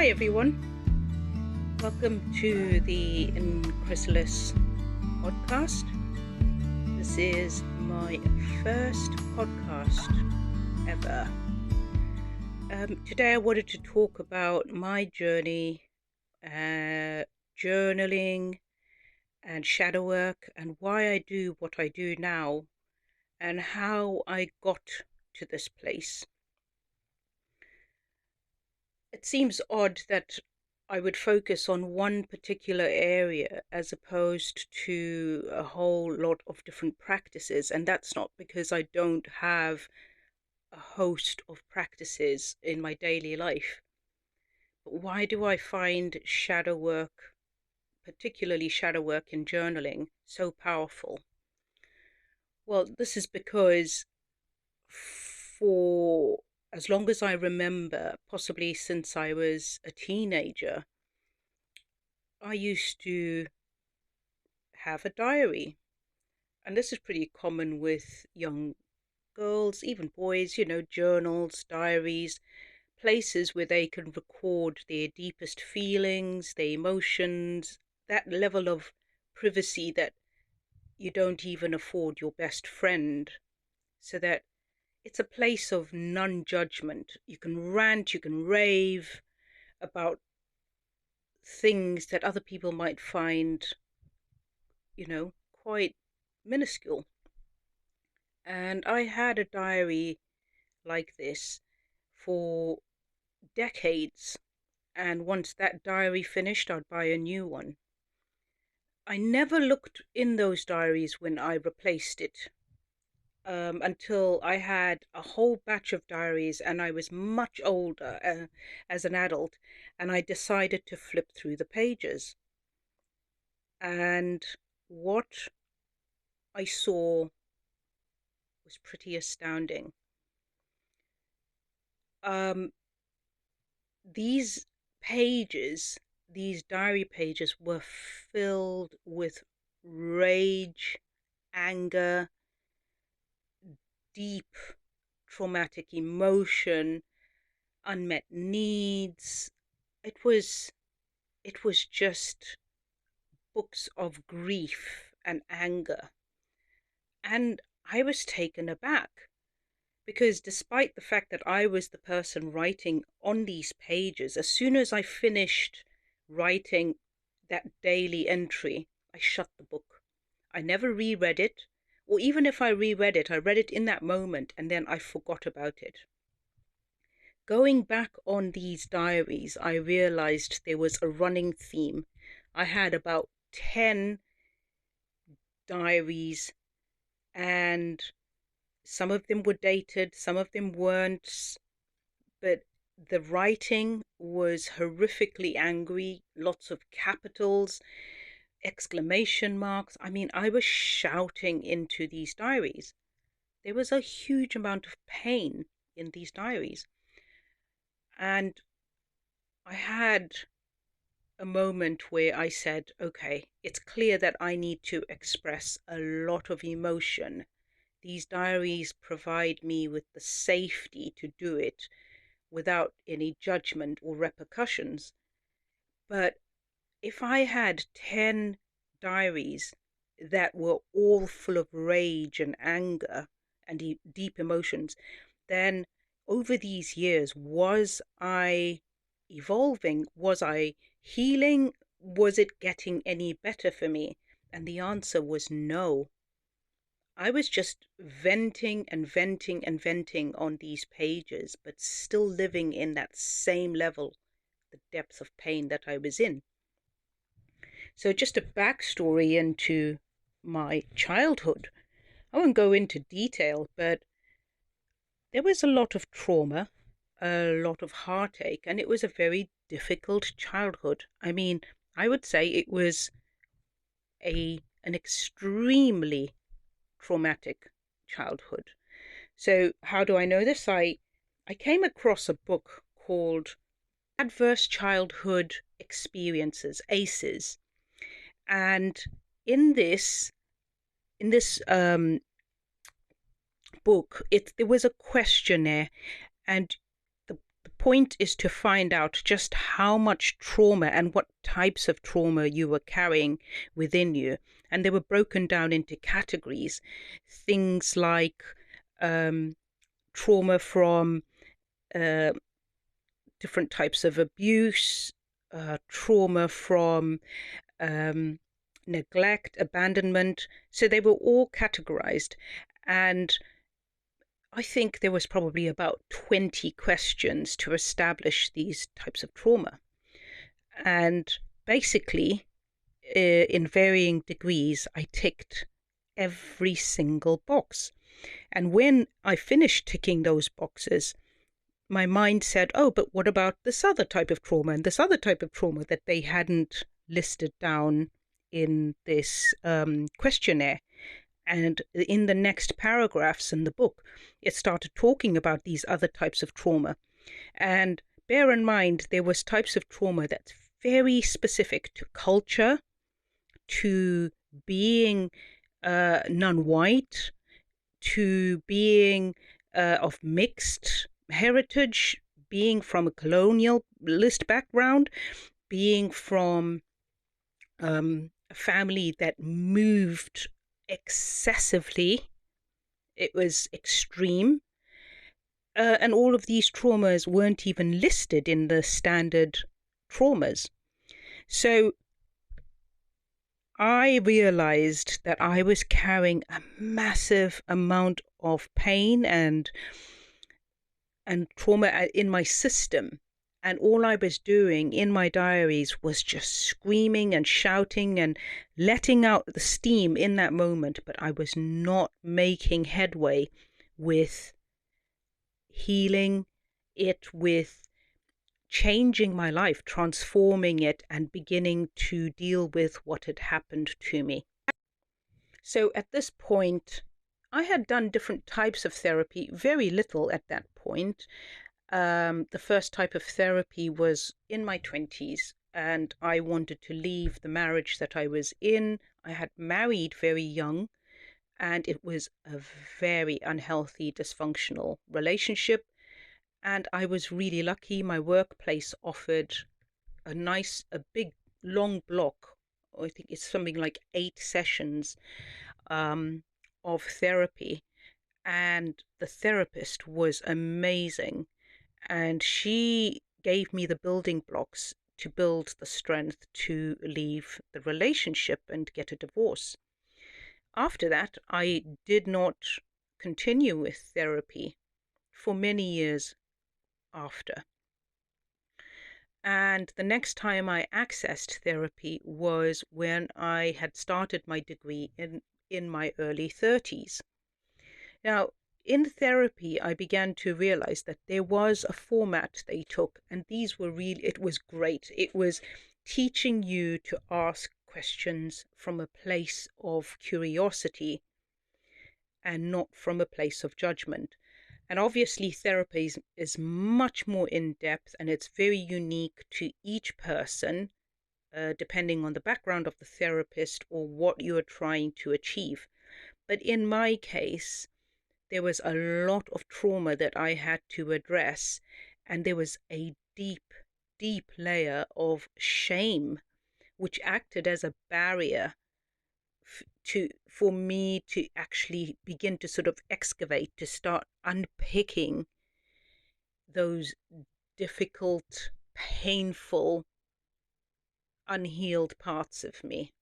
Hi everyone, welcome to the Chrysalis podcast. This is my first podcast ever. Today I wanted to talk about my journey, journaling and shadow work, and why I do what I do now, and how I got to this place. It seems odd that I would focus on one particular area as opposed to a whole lot of different practices. And that's not because I don't have a host of practices in my daily life. But why do I find shadow work, particularly shadow work in journaling, so powerful? Well, this is because for as long as I remember, possibly since I was a teenager, I used to have a diary. And this is pretty common with young girls, even boys, journals, diaries, places where they can record their deepest feelings, their emotions, that level of privacy that you don't even afford your best friend, so that it's a place of non-judgment. You can rant, you can rave about things that other people might find, quite minuscule. And I had a diary like this for decades. And once that diary finished, I'd buy a new one. I never looked in those diaries when I replaced it, until I had a whole batch of diaries and I was much older as an adult, and I decided to flip through the pages. And what I saw was pretty astounding. Um, these pages, these diary pages, were filled with rage, anger, deep traumatic emotion, unmet needs. It was just books of grief and anger. And I was taken aback, because despite the fact that I was the person writing on these pages, as soon as I finished writing that daily entry, I shut the book. I never reread it, or even if I reread it, I read it in that moment and then I forgot about it. Going back on these diaries, I realized there was a running theme. I had about 10 diaries, and some of them were dated, some of them weren't, but the writing was horrifically angry, lots of capitals, exclamation marks. I mean, I was shouting into these diaries. There was a huge amount of pain in these diaries. And I had a moment where I said, okay, it's clear that I need to express a lot of emotion. These diaries provide me with the safety to do it without any judgment or repercussions. But if I had 10 diaries that were all full of rage and anger and deep emotions, then over these years, was I evolving? Was I healing? Was it getting any better for me? And the answer was no. I was just venting and venting and venting on these pages, but still living in that same level, the depth of pain that I was in. So, just a backstory into my childhood. I won't go into detail, but there was a lot of trauma, a lot of heartache, and it was a very difficult childhood. I mean, I would say it was an extremely traumatic childhood. So how do I know this? I came across a book called Adverse Childhood Experiences, ACEs. And in this book, there was a questionnaire, and the point is to find out just how much trauma and what types of trauma you were carrying within you. And they were broken down into categories. Things like trauma from uh, different types of abuse, trauma from um, neglect, abandonment. So they were all categorized. And I think there was probably about 20 questions to establish these types of trauma. And basically, in varying degrees, I ticked every single box. And when I finished ticking those boxes, my mind said, oh, but what about this other type of trauma and this other type of trauma that they hadn't listed down in this questionnaire? And in the next paragraphs in the book, it started talking about these other types of trauma. And bear in mind, there was types of trauma that's very specific to culture, to being non-white, to being of mixed heritage, being from a colonialist background, being from a family that moved excessively. It was extreme. And all of these traumas weren't even listed in the standard traumas. So I realized that I was carrying a massive amount of pain and trauma in my system. And all I was doing in my diaries was just screaming and shouting and letting out the steam in that moment. But I was not making headway with healing it, with changing my life, transforming it, and beginning to deal with what had happened to me. So at this point, I had done different types of therapy, very little at that point. The first type of therapy was in my 20s, and I wanted to leave the marriage that I was in. I had married very young, and it was a very unhealthy, dysfunctional relationship. And I was really lucky. My workplace offered a big, long block. I think it's something like 8 sessions um, of therapy. And the therapist was amazing. And she gave me the building blocks to build the strength to leave the relationship and get a divorce. After that, I did not continue with therapy for many years after. And the next time I accessed therapy was when I had started my degree in my early 30s. Now, in therapy, I began to realize that there was a format they took, and these were really, it was great. It was teaching you to ask questions from a place of curiosity and not from a place of judgment. And obviously, therapy is much more in depth, and it's very unique to each person, depending on the background of the therapist or what you are trying to achieve. But in my case, there was a lot of trauma that I had to address, and there was a deep, deep layer of shame which acted as a barrier for me to actually begin to sort of excavate, to start unpicking those difficult, painful, unhealed parts of me.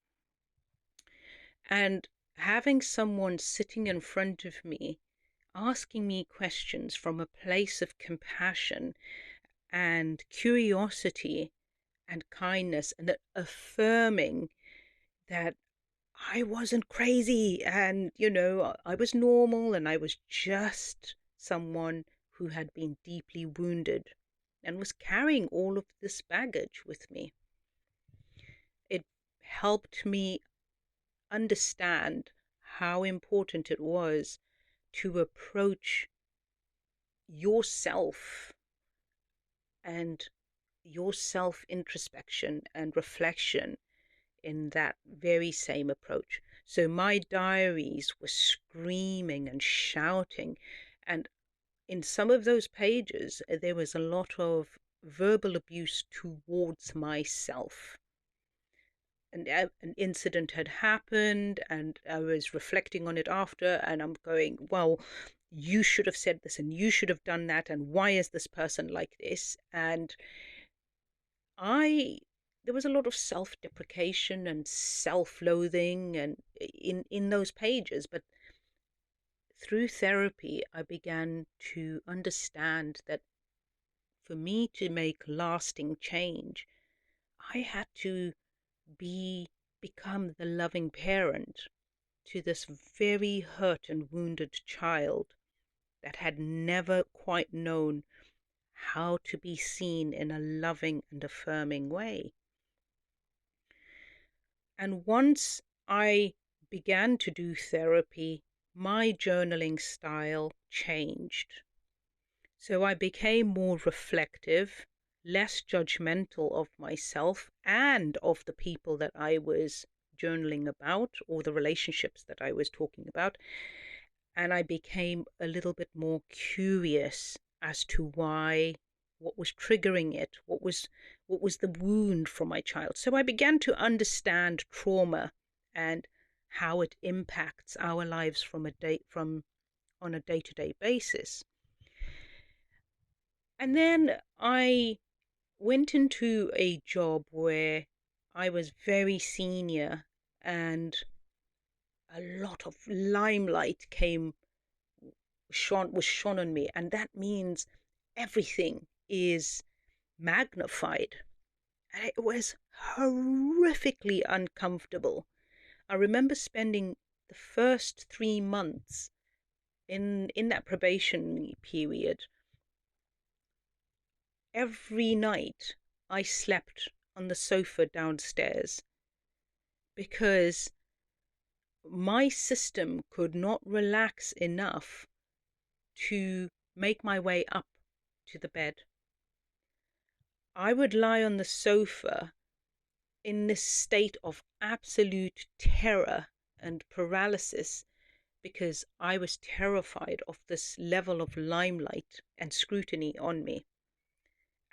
And having someone sitting in front of me asking me questions from a place of compassion and curiosity and kindness, and affirming that I wasn't crazy, and I was normal, and I was just someone who had been deeply wounded and was carrying all of this baggage with me. It helped me understand how important it was to approach yourself and your self introspection and reflection in that very same approach. So my diaries were screaming and shouting, and in some of those pages, there was a lot of verbal abuse towards myself. An incident had happened, and I was reflecting on it after, and I'm going, well, you should have said this, and you should have done that, and why is this person like this? And I there was a lot of self-deprecation and self-loathing and in those pages, but through therapy I began to understand that for me to make lasting change, I had to become the loving parent to this very hurt and wounded child that had never quite known how to be seen in a loving and affirming way. And once I began to do therapy, my journaling style changed. So I became more reflective, less judgmental of myself and of the people that I was journaling about or the relationships that I was talking about. And I became a little bit more curious as to why, what was triggering it, what was the wound from my child. So I began to understand trauma and how it impacts our lives on a day-to-day basis. And then I went into a job where I was very senior, and a lot of limelight was shone on me, and that means everything is magnified. And it was horrifically uncomfortable. I remember spending the first 3 months in that probation period. Every night I slept on the sofa downstairs because my system could not relax enough to make my way up to the bed. I would lie on the sofa in this state of absolute terror and paralysis because I was terrified of this level of limelight and scrutiny on me.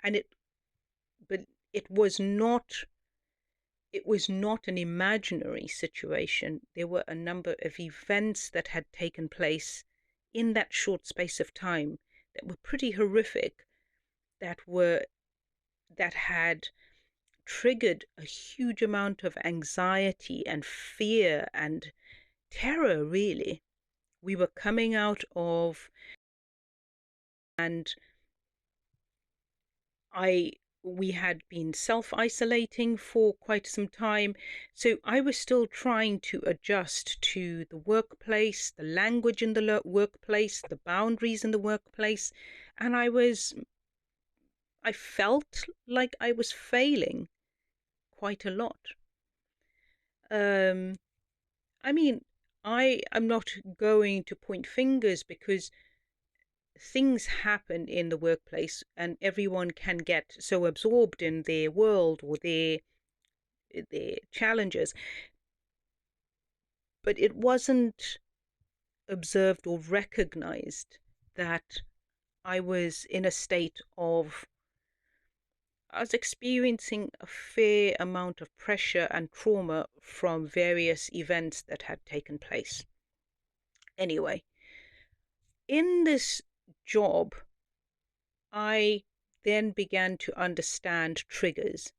And it was not an imaginary situation. There were a number of events that had taken place in that short space of time that were pretty horrific, that had triggered a huge amount of anxiety and fear and terror, really. We were coming out of, and we had been self-isolating for quite some time, so I was still trying to adjust to the workplace, the language in the workplace, the boundaries in the workplace, and I felt like I was failing quite a lot. I mean, I'm not going to point fingers because things happen in the workplace and everyone can get so absorbed in their world or their challenges, but it wasn't observed or recognized that I was in a state of I was experiencing a fair amount of pressure and trauma from various events that had taken place. Anyway, in this job, I then began to understand triggers.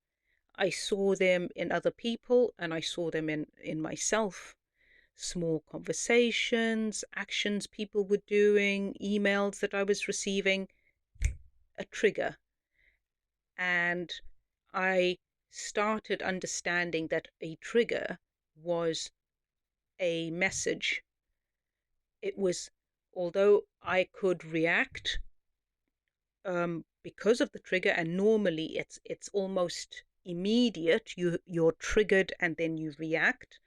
I saw them in other people and I saw them in myself. Small conversations, actions people were doing, emails that I was receiving, a trigger. And I started understanding that a trigger was a message. It was, although I could react because of the trigger, and normally it's almost immediate. You're triggered and then you react.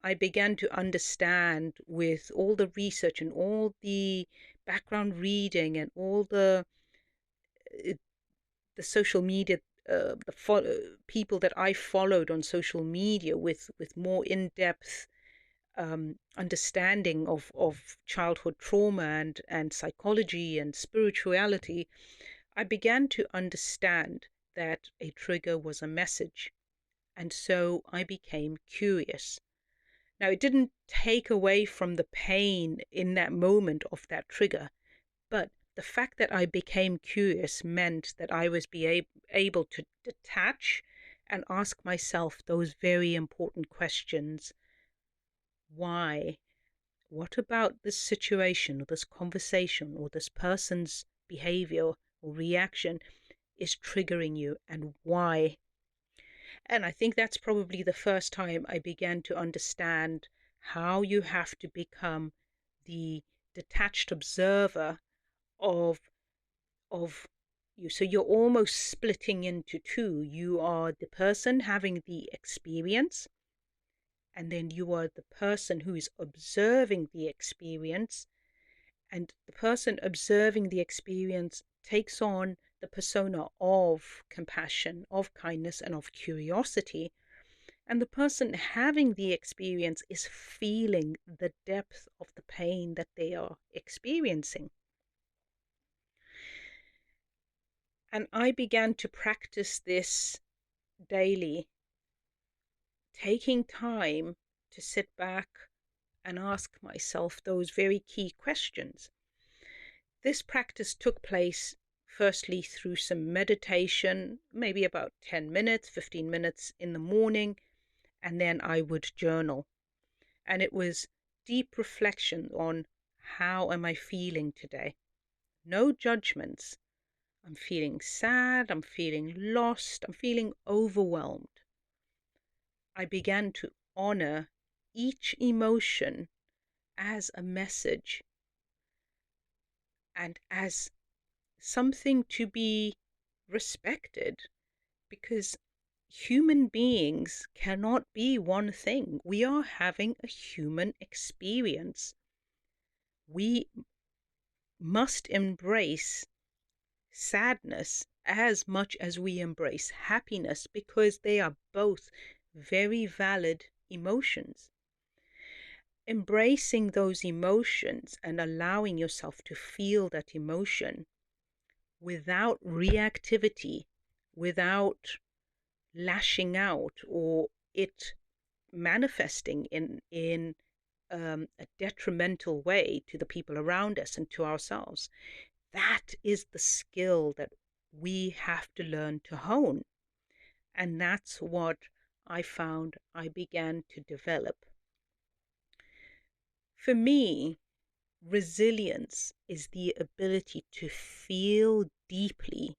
I began to understand, with all the research and all the background reading and all the social media, people that I followed on social media with more in-depth understanding of childhood trauma and psychology and spirituality, I began to understand that a trigger was a message. And so I became curious. Now, it didn't take away from the pain in that moment of that trigger, but the fact that I became curious meant that I was able to detach and ask myself those very important questions. Why? What about this situation or this conversation or this person's behavior or reaction is triggering you, and why? And I think that's probably the first time I began to understand how you have to become the detached observer of of you. So you're almost splitting into two. You are the person having the experience, and then you are the person who is observing the experience, and the person observing the experience takes on the persona of compassion, of kindness, and of curiosity. And the person having the experience is feeling the depth of the pain that they are experiencing. And I began to practice this daily, taking time to sit back and ask myself those very key questions. This practice took place firstly through some meditation, maybe about 10 minutes, 15 minutes in the morning, and then I would journal. And it was deep reflection on how am I feeling today? No judgments. I'm feeling sad, I'm feeling lost, I'm feeling overwhelmed. I began to honor each emotion as a message and as something to be respected, because human beings cannot be one thing. We are having a human experience. We must embrace sadness as much as we embrace happiness, because they are both very valid emotions. Embracing those emotions and allowing yourself to feel that emotion without reactivity, without lashing out or it manifesting in a detrimental way to the people around us and to ourselves. That is the skill that we have to learn to hone. And that's what I found I began to develop. For me, resilience is the ability to feel deeply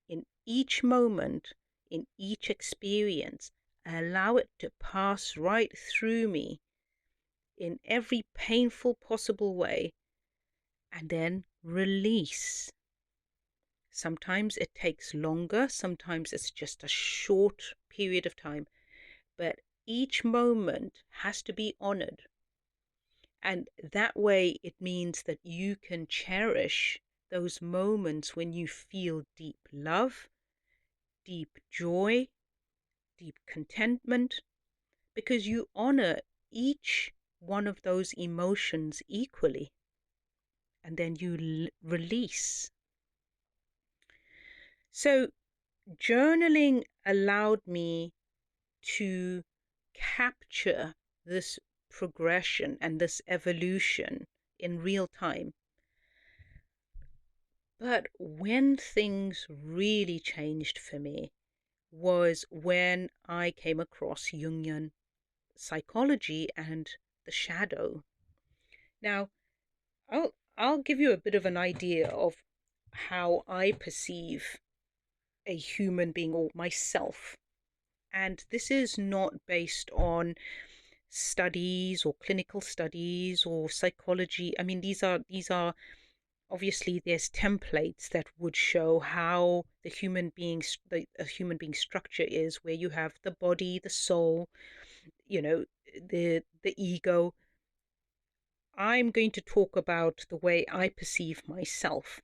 in each moment, in each experience, allow it to pass right through me in every painful possible way, and then release. Sometimes it takes longer, sometimes it's just a short period of time, but each moment has to be honored. And that way it means that you can cherish those moments when you feel deep love, deep joy, deep contentment, because you honor each one of those emotions equally. And then you release. So journaling allowed me to capture this progression and this evolution in real time. But when things really changed for me was when I came across Jungian psychology and the shadow. Now, I'll give you a bit of an idea of how I perceive a human being or myself. And this is not based on studies or clinical studies or psychology. I mean, these are obviously there's templates that would show how a human being structure is, where you have the body, the soul, the ego. I'm going to talk about the way I perceive myself.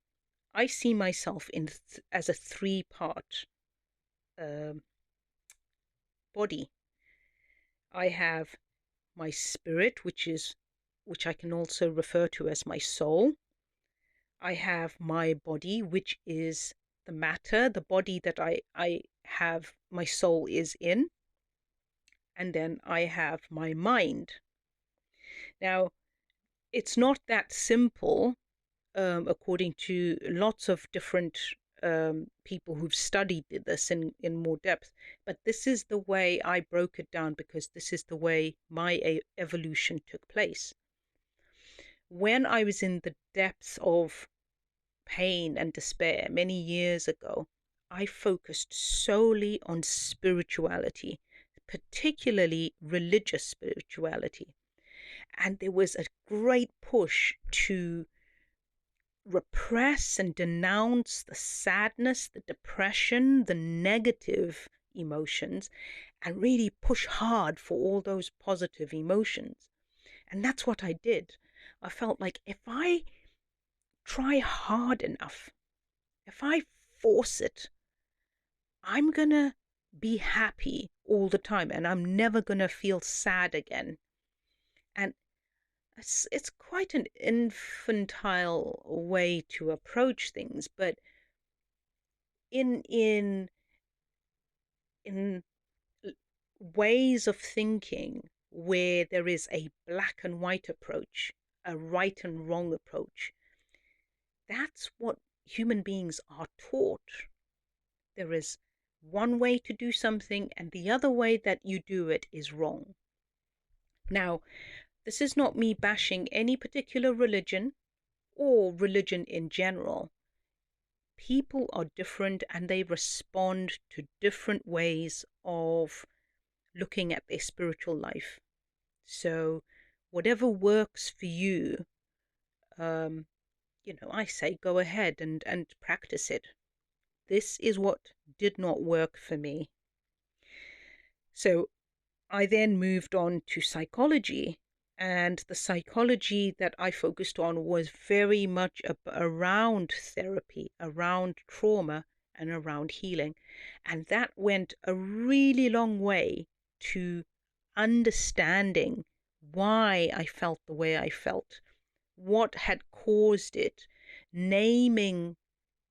I see myself as a three-part um, body. I have my spirit, which I can also refer to as my soul. I have my body, which is the matter, the body that I have my soul is in. And then I have my mind. Now, it's not that simple, according to lots of different people who've studied this in more depth. But this is the way I broke it down, because this is the way my evolution took place. When I was in the depths of pain and despair many years ago, I focused solely on spirituality, particularly religious spirituality. And there was a great push to repress and denounce the sadness, the depression, the negative emotions, and really push hard for all those positive emotions. And that's what I did. I felt like if I try hard enough, if I force it, I'm going to be happy all the time and I'm never going to feel sad again. And it's quite an infantile way to approach things, but in in ways of thinking where there is a black and white approach, a right and wrong approach, that's what human beings are taught. There is one way to do something, and the other way that you do it is wrong. Now, this is not me bashing any particular religion or religion in general. People are different and they respond to different ways of looking at their spiritual life. So, whatever works for you, I say go ahead and practice it. This is what did not work for me. So, I then moved on to psychology, and the psychology that I focused on was very much around therapy, around trauma, and around healing. And that went a really long way to understanding why I felt the way I felt, what had caused it, naming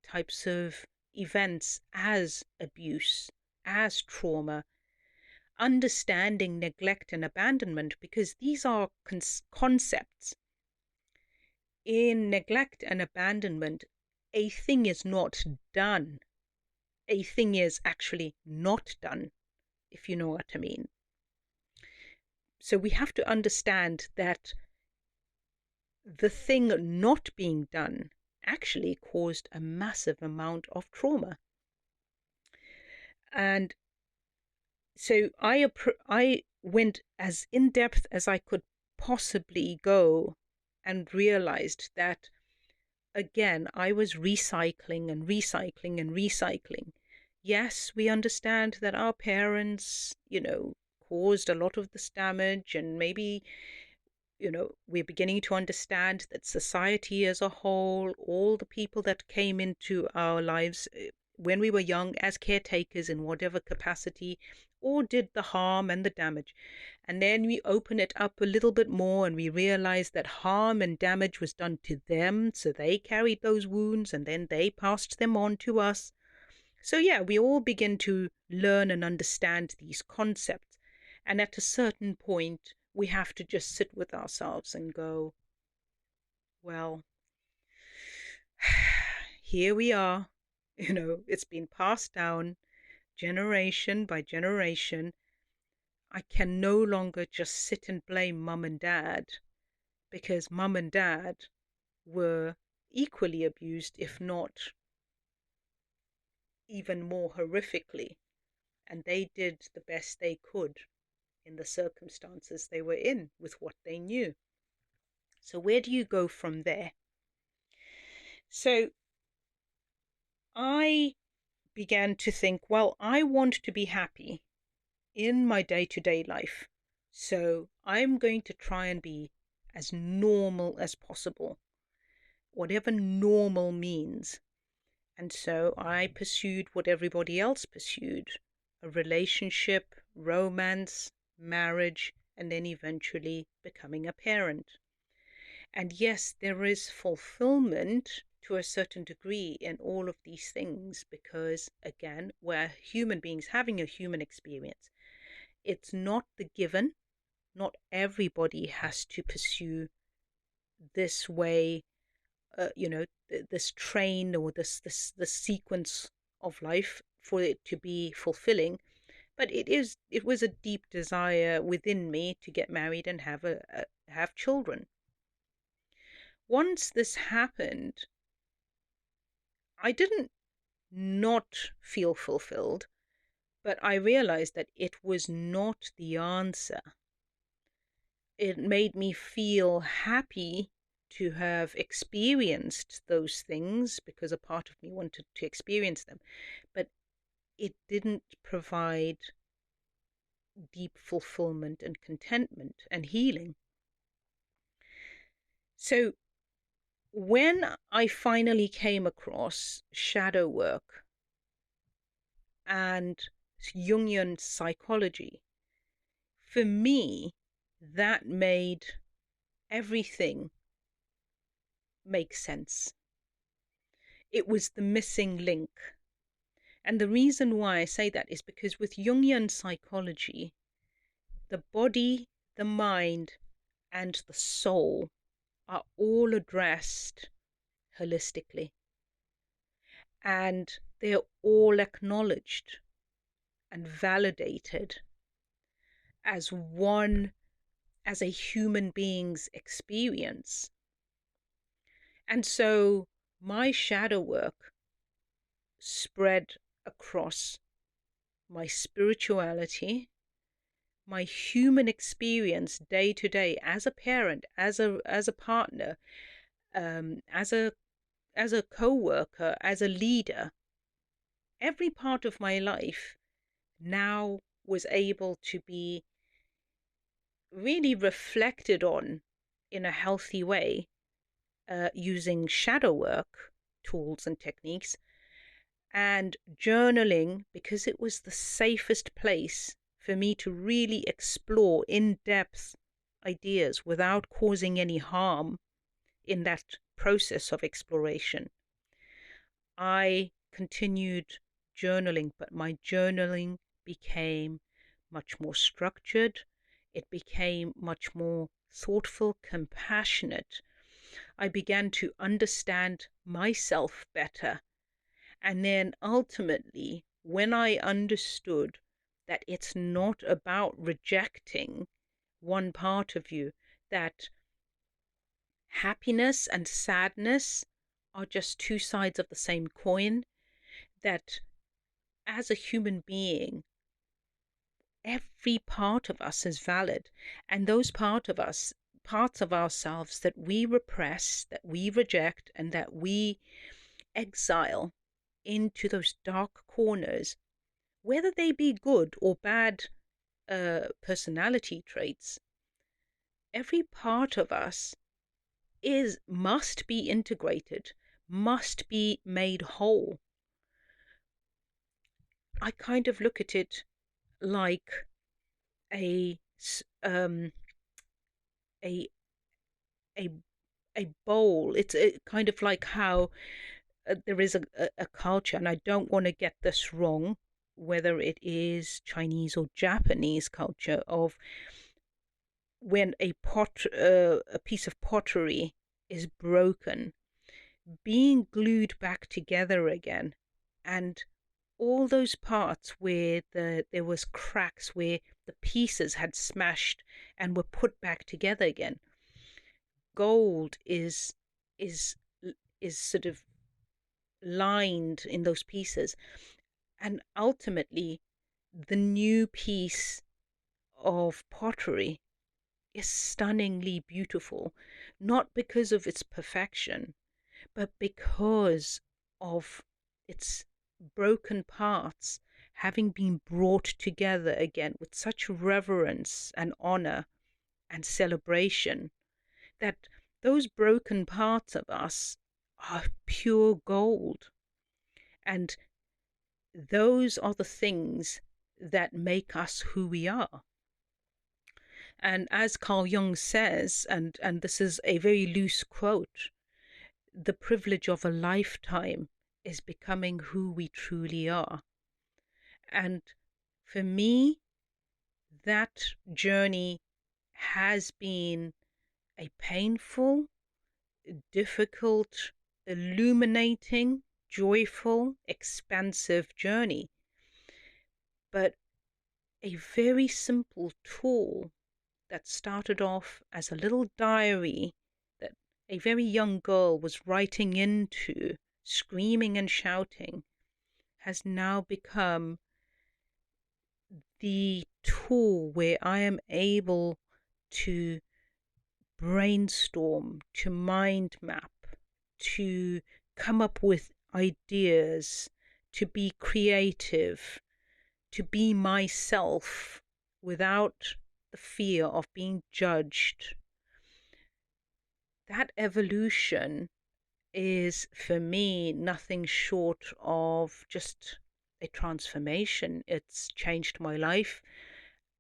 types of events as abuse, as trauma, understanding neglect and abandonment, because these are concepts. In neglect and abandonment, a thing is not done. A thing is actually not done, if you know what I mean. So we have to understand that the thing not being done actually caused a massive amount of trauma. And so I went as in depth as I could possibly go, and realized that, again, I was recycling and recycling and recycling. Yes, we understand that our parents, caused a lot of this damage, and maybe, we're beginning to understand that society as a whole, all the people that came into our lives when we were young as caretakers in whatever capacity, or did the harm and the damage. And then we open it up a little bit more and we realize that harm and damage was done to them, so they carried those wounds and then they passed them on to us. So yeah, we all begin to learn and understand these concepts. And at a certain point, we have to just sit with ourselves and go, well, here we are. It's been passed down generation by generation. I can no longer just sit and blame mum and dad, because mum and dad were equally abused, if not even more horrifically, and they did the best they could in the circumstances they were in with what they knew. So where do you go from there? So I began to think, well, I want to be happy in my day-to-day life. So I'm going to try and be as normal as possible, whatever normal means. And so I pursued what everybody else pursued: a relationship, romance, marriage, and then eventually becoming a parent. And yes, there is fulfillment to a certain degree in all of these things because, again, we're human beings having a human experience. It's not the given. Not everybody has to pursue this way, this train or this sequence of life for it to be fulfilling. But it was a deep desire within me to get married and have children. Once this happened, I didn't not feel fulfilled, but I realized that it was not the answer. It made me feel happy to have experienced those things because a part of me wanted to experience them, but it didn't provide deep fulfillment and contentment and healing. So when I finally came across shadow work and Jungian psychology, for me, that made everything make sense. It was the missing link. And the reason why I say that is because with Jungian psychology, the body, the mind, and the soul are all addressed holistically. And they're all acknowledged and validated as one, as a human being's experience. And so my shadow work spread across my spirituality, my human experience day to day as a parent, as a partner, as a co-worker, as a leader. Every part of my life now was able to be really reflected on in a healthy way, using shadow work tools and techniques, and journaling, because it was the safest place for me to really explore in-depth ideas without causing any harm in that process of exploration. I continued journaling, but my journaling became much more structured. It became much more thoughtful, compassionate. I began to understand myself better. And then ultimately, when I understood that it's not about rejecting one part of you, that happiness and sadness are just two sides of the same coin, that as a human being, every part of us is valid, and those parts of ourselves that we repress, that we reject, and that we exile into those dark corners, whether they be good or bad personality traits, every part of us must be integrated, must be made whole. I kind of look at it like a a a a bowl. It's kind of like how there is a culture, and I don't want to get this wrong, whether it is Chinese or Japanese culture, of when a piece of pottery is broken, being glued back together again, and all those parts where there was cracks, where the pieces had smashed and were put back together again. Gold is sort of lined in those pieces, and ultimately the new piece of pottery is stunningly beautiful, not because of its perfection, but because of its broken parts having been brought together again with such reverence and honor and celebration, that those broken parts of us are pure gold. And those are the things that make us who we are. And as Carl Jung says, and this is a very loose quote, the privilege of a lifetime is becoming who we truly are. And for me, that journey has been a painful, difficult, illuminating, joyful, expansive journey. But a very simple tool that started off as a little diary that a very young girl was writing into, screaming and shouting, has now become the tool where I am able to brainstorm, to mind map, to come up with ideas, to be creative, to be myself without the fear of being judged. That evolution is for me nothing short of just a transformation. It's changed my life,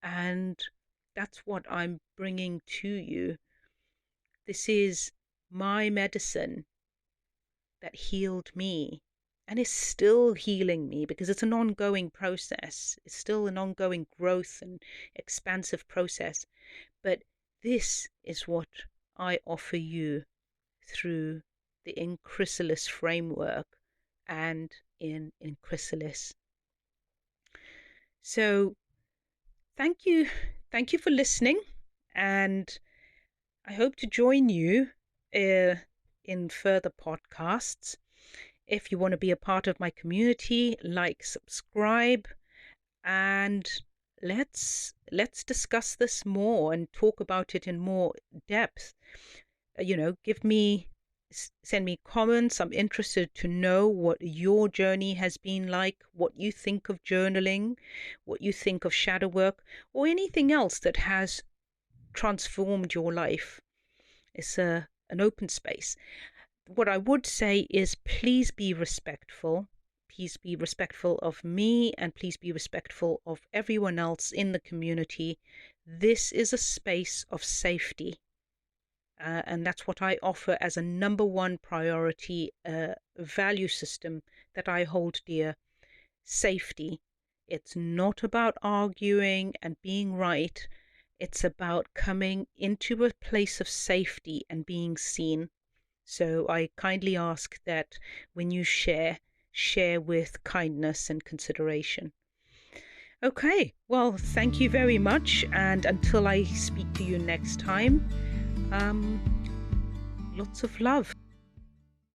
and that's what I'm bringing to you. This is my medicine that healed me and is still healing me, because it's an ongoing process. It's still an ongoing growth and expansive process. But this is what I offer you through the In Chrysalis framework and in Chrysalis. So thank you. Thank you for listening. And I hope to join you in further podcasts. If you want to be a part of my community, like, subscribe, and let's discuss this more and talk about it in more depth. Send me comments. I'm interested to know what your journey has been like, what you think of journaling, what you think of shadow work, or anything else that has transformed your life. It's an open space. What I would say is, please be respectful. Please be respectful of me, and please be respectful of everyone else in the community. This is a space of safety. And that's what I offer as a number one priority value system that I hold dear. Safety. It's not about arguing and being right. It's about coming into a place of safety and being seen. So I kindly ask that when you share with kindness and consideration. Okay, well, thank you very much. And until I speak to you next time, lots of love.